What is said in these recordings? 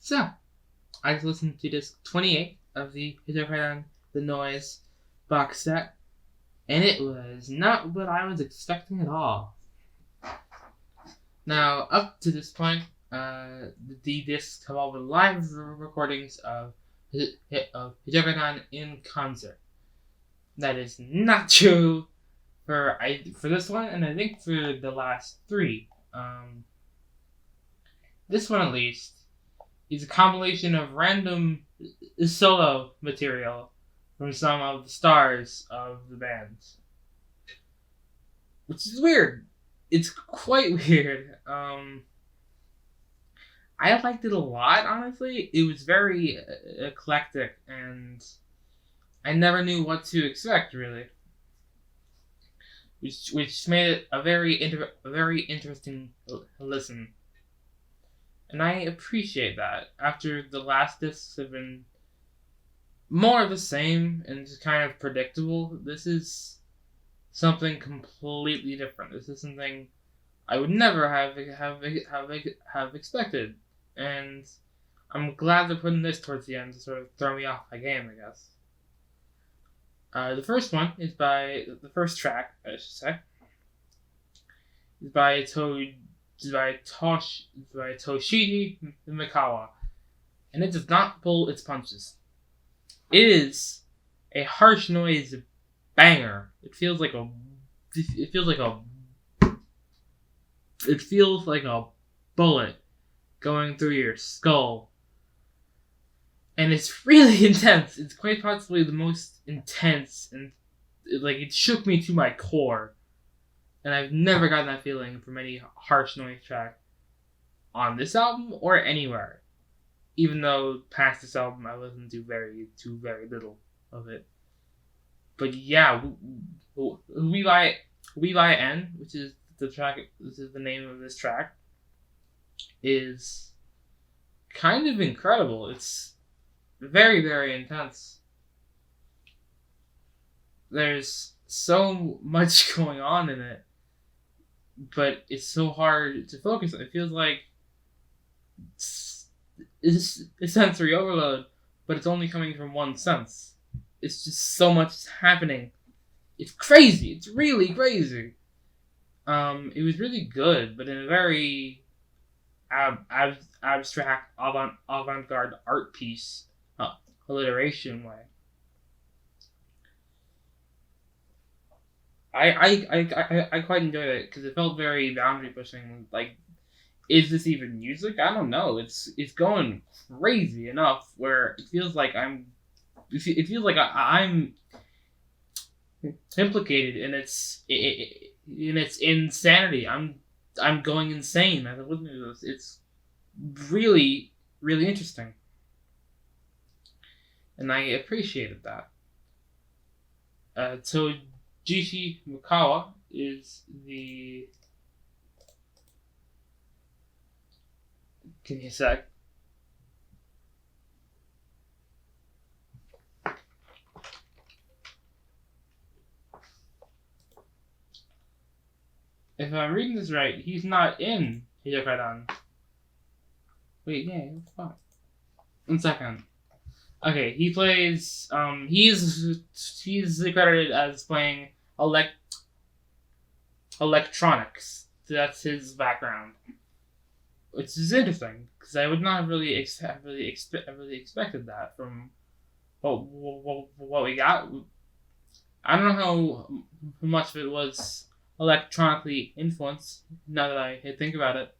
So, I just listened to disc 28 of the Hijokaidan The Noise box set, and it was not what I was expecting at all. Now, up to this point, the discs have all been live recordings of Hijokaidan in concert. That is not true for this one, and I think for the last three. This one, at least, is a compilation of random solo material from some of the stars of the band. Which is weird. It's quite weird. I liked it a lot, honestly. It was very eclectic, and I never knew what to expect, really. Which made it a very interesting listen. And I appreciate that. After the last discs have been more of the same and just kind of predictable, this is something completely different. This is something I would never have expected. And I'm glad they're putting this towards the end to sort of throw me off my game, I guess. The first one is the first track, I should say, is by Toshiji Mikawa, and it does not pull its punches. It is a harsh noise banger. It feels like a bullet going through your skull. And it's really intense. It's quite possibly the most intense, and it shook me to my core. And I've never gotten that feeling from any harsh noise track on this album or anywhere. Even though past this album I listened to very little of it. But yeah, We By N, which is the name of this track, is kind of incredible. It's very, very intense. There's so much going on in it, but it's so hard to focus. It feels like it's sensory overload, but it's only coming from one sense. It's just so much happening. It's crazy. It's really crazy. It was really good, but in a very abstract, avant-garde art piece, alliteration way. I quite enjoyed it because it felt very boundary pushing. Like, is this even music? I don't know. It's going crazy enough where it feels like I'm implicated in its insanity. I'm going insane as I'm listening to this. It's really, really interesting, and I appreciated that. Toshiji Mikawa is the... Give me a sec. If I'm reading this right, he's not in Hijokaidan. Wait, yeah, fuck. 1 second. Okay, he plays. He's credited as playing electronics. So that's his background, which is interesting because I would not have really expected that from what we got. I don't know how much of it was electronically influenced. Now that I think about it,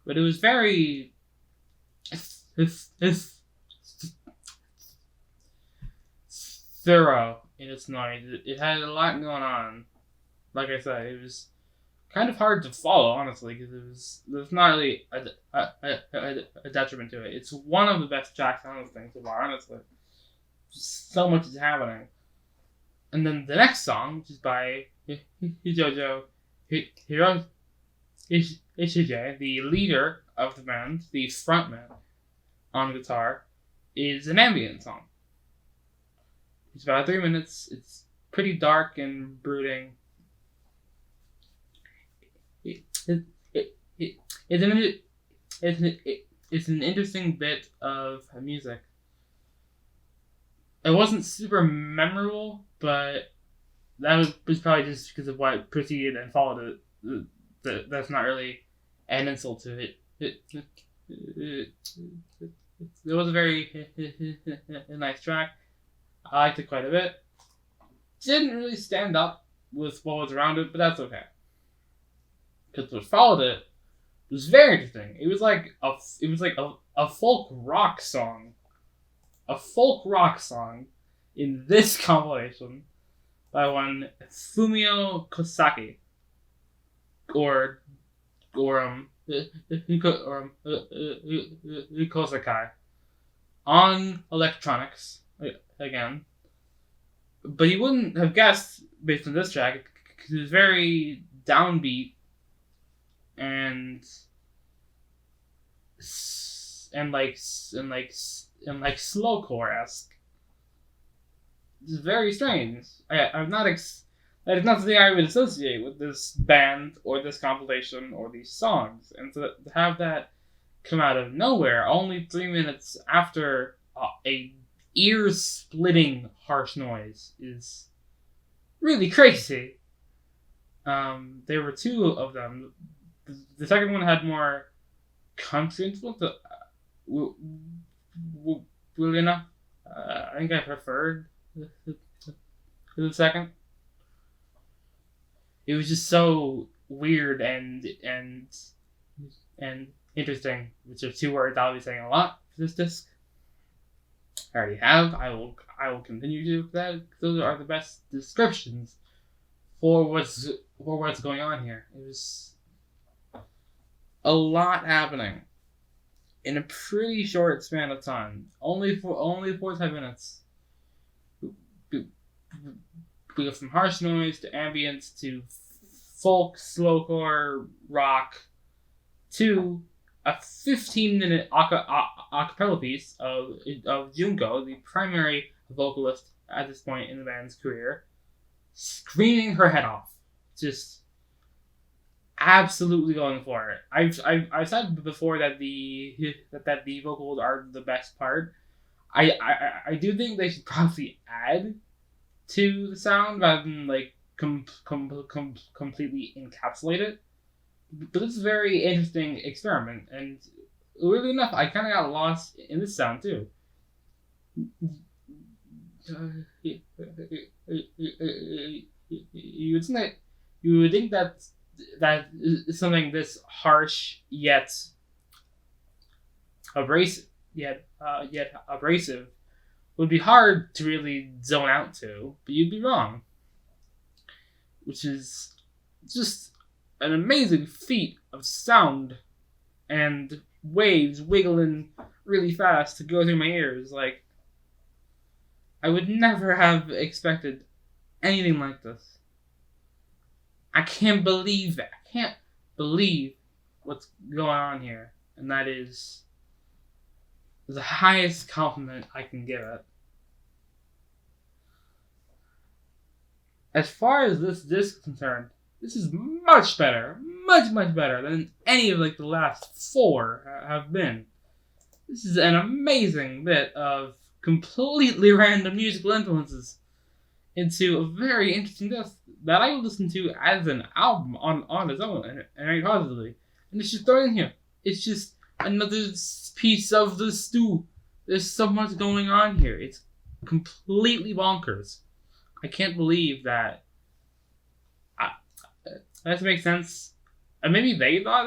but it was very thorough in its noise. It had a lot going on. Like I said, it was kind of hard to follow, honestly, because there's not really a detriment to it. It's one of the best tracks on this thing so far, honestly. So much is happening. And then the next song, which is by Hijokaidan Ishige, the leader of the band, the frontman on guitar, is an ambient song. It's about 3 minutes. It's pretty dark and brooding. It's it's an interesting bit of music. It wasn't super memorable, but that was probably just because of what preceded and followed it. That's not really an insult to it. It was a very nice track. I liked it quite a bit. Didn't really stand up with what was around it, but that's okay. Because what followed it was very interesting. It was like a folk rock song. A folk rock song in this compilation by one Fumio Kosaki. Or Kosakai. On electronics, again. But you wouldn't have guessed, based on this track, because it was very downbeat and slowcore-esque. It's very strange. I'm not that is not something I would associate with this band or this compilation or these songs, and to have that come out of nowhere only 3 minutes after a ear-splitting harsh noise is really crazy. There were two of them. The second one had more country influence. Enough. I think I preferred the second. It was just so weird and interesting, which are two words I'll be saying a lot for this disc. I already have. I will continue to do that. Those are the best descriptions for what's going on here. It was a lot happening in a pretty short span of time. Only 45 minutes. We go from harsh noise to ambient to folk, slowcore, rock to a 15-minute acapella piece of Junko, the primary vocalist at this point in the band's career, screaming her head off, just absolutely going for it. I've said before that the vocals are the best part. I do think they should probably add to the sound rather than like completely encapsulate it. But it's a very interesting experiment, and weirdly enough, I kind of got lost in this sound too. You would think that something this harsh yet abrasive would be hard to really zone out to, but you'd be wrong. Which is just an amazing feat of sound and waves wiggling really fast to go through my ears. Like, I would never have expected anything like this. I can't believe that. I can't believe what's going on here. And that is the highest compliment I can give it. As far as this disc is concerned, this is much better, much better than any of like the last four have been. This is an amazing bit of completely random musical influences into a very interesting disc that I would listen to as an album on its own and very positively. And it's just thrown in here. It's just another piece of the stew. There's so much going on here. It's completely bonkers. I can't believe that. That makes sense. And maybe they thought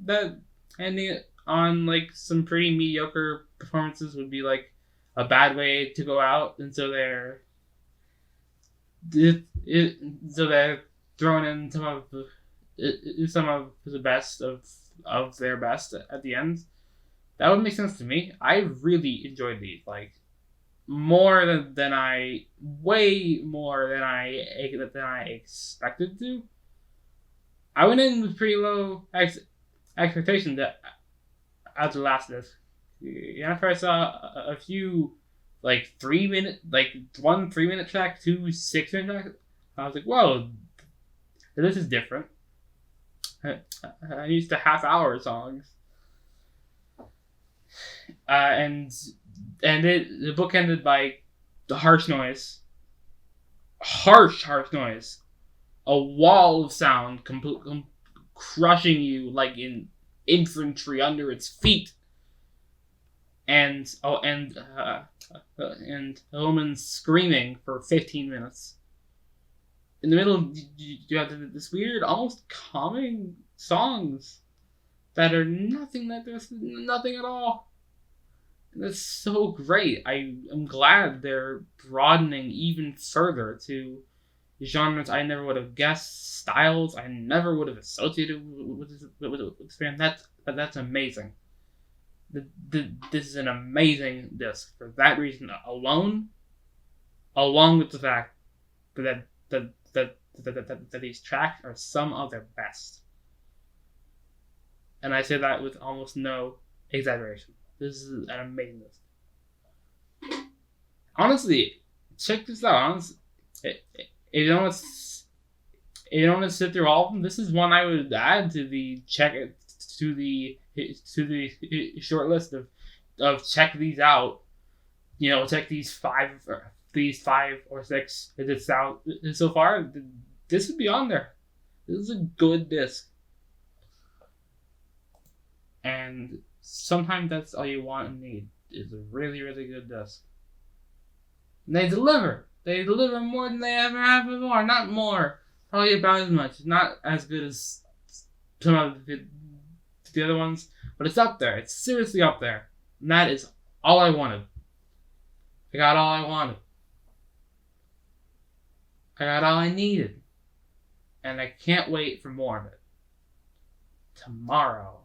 that ending it on like some pretty mediocre performances would be like a bad way to go out, and so they're throwing in some of the best of their best at the end. That would make sense to me. I really enjoyed these, like way more than I expected to. I went in with pretty low expectations after the last disc. After I saw a few like 3 minute, like 1 3-minute track, 2 6-minute tracks, I was like, whoa, this is different. I'm used to half-hour songs. and the book ended by the harsh noise, harsh noise, a wall of sound, crushing you like in infantry under its feet, and a woman screaming for 15 minutes. In the middle, you have this weird, almost calming songs that are nothing like this, nothing at all. And it's so great. I'm glad they're broadening even further to genres I never would have guessed, styles I never would have associated with this band. That's amazing. This is an amazing disc for that reason alone, along with the fact that these tracks are some of their best. And I say that with almost no exaggeration. This is an amazing disc. Honestly, check this out. If you don't want to sit through all of them, this is one I would add to the short list of check these out. Check these five or six that it's out so far. This would be on there. This is a good disc. And sometimes that's all you want and need is a really, really good disc. And they deliver. They deliver more than they ever have before. Not more. Probably about as much. Not as good as some of the other ones. But it's up there. It's seriously up there. And that is all I wanted. I got all I wanted. I got all I needed. And I can't wait for more of it. Tomorrow.